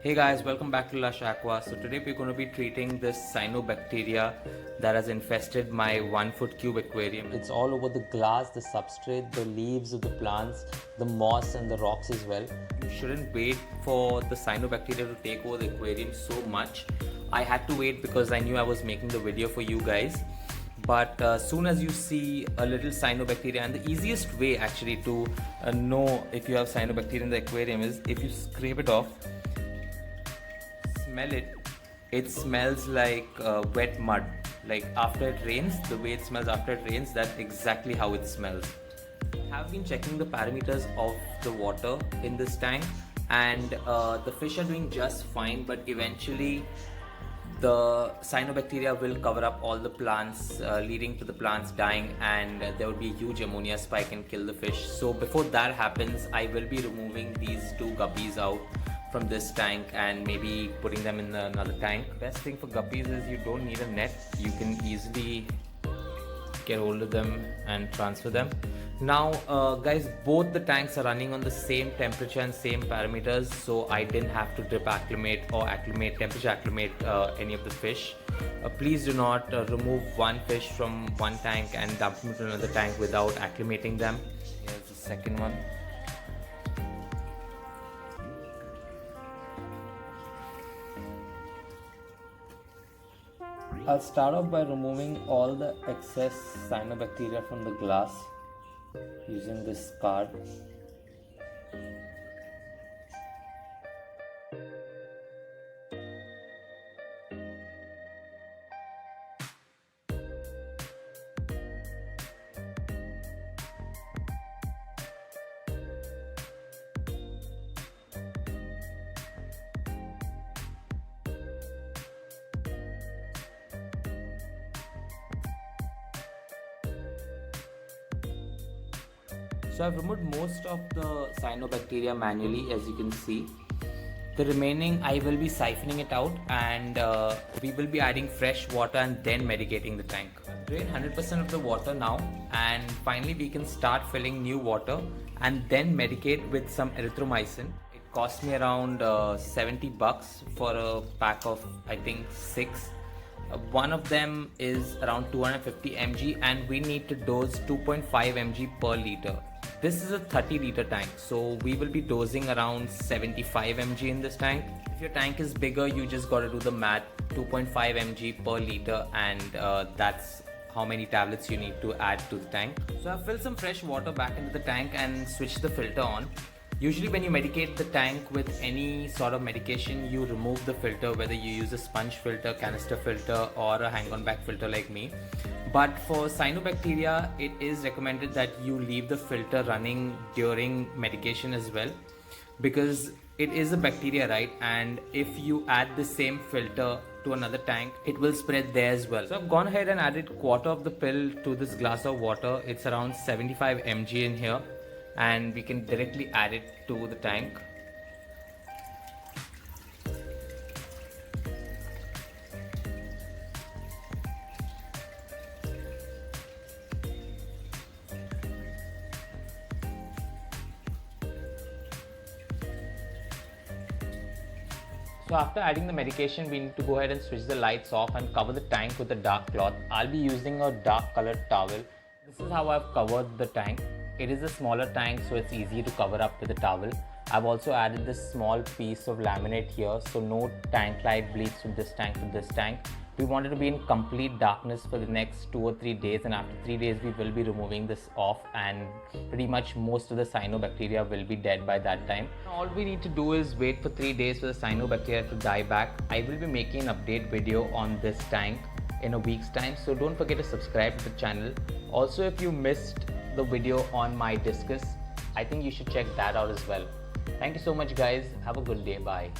Hey guys, welcome back to Lush Aqua. So today we're going to be treating this cyanobacteria that has infested my 1 foot cube aquarium. It's all over the glass, the substrate, the leaves of the plants, the moss and the rocks as well. You shouldn't wait for the cyanobacteria to take over the aquarium so much. I had to wait because I knew I was making the video for you guys. But soon as you see a little cyanobacteria, and the easiest way actually to know if you have cyanobacteria in the aquarium is if you scrape it off. Smell it. It smells like wet mud. Like after it rains, the way it smells after it rains, that's exactly how it smells. I have been checking the parameters of the water in this tank, and the fish are doing just fine, but eventually the cyanobacteria will cover up all the plants, leading to the plants dying, and there will be a huge ammonia spike and kill the fish. So before that happens, I will be removing these two guppies out from this tank and maybe putting them in another tank. Best thing for guppies is you don't need a net. You can easily get hold of them and transfer them. Now guys, both the tanks are running on the same temperature and same parameters, so I didn't have to drip acclimate or temperature acclimate any of the fish. Please do not remove one fish from one tank and dump them into another tank without acclimating them. Here's the second one. I'll start off by removing all the excess cyanobacteria from the glass using this card. So I've removed most of the cyanobacteria manually, as you can see. The remaining I will be siphoning it out, and we will be adding fresh water and then medicating the tank. Drain 100% of the water now, and finally we can start filling new water and then medicate with some erythromycin. It cost me around 70 bucks for a pack of I think 6. One of them is around 250 mg, and we need to dose 2.5 mg per liter. This is a 30-liter tank, so we will be dosing around 75 mg in this tank. If your tank is bigger, you just got to do the math, 2.5 mg per liter, and that's how many tablets you need to add to the tank. So I've filled some fresh water back into the tank and switched the filter on. Usually when you medicate the tank with any sort of medication, you remove the filter, whether you use a sponge filter, canister filter, or a hang-on back filter like me. But for cyanobacteria, it is recommended that you leave the filter running during medication as well, because it is a bacteria, right? And if you add the same filter to another tank, it will spread there as well. So I've gone ahead and added quarter of the pill to this glass of water. It's around 75 mg in here, and we can directly add it to the tank. So after adding the medication, we need to go ahead and switch the lights off and cover the tank with a dark cloth. I'll be using a dark colored towel. This is how I've covered the tank. It is a smaller tank, so it's easy to cover up with a towel. I've also added this small piece of laminate here, so no tank light bleeds from this tank to this tank. We want it to be in complete darkness for the next 2 or 3 days, and after 3 days we will be removing this off, and pretty much most of the cyanobacteria will be dead by that time. All we need to do is wait for 3 days for the cyanobacteria to die back. I will be making an update video on this tank in a week's time, so don't forget to subscribe to the channel. Also, if you missed the video on my discus, I think you should check that out as well. Thank you so much guys. Have a good day. Bye.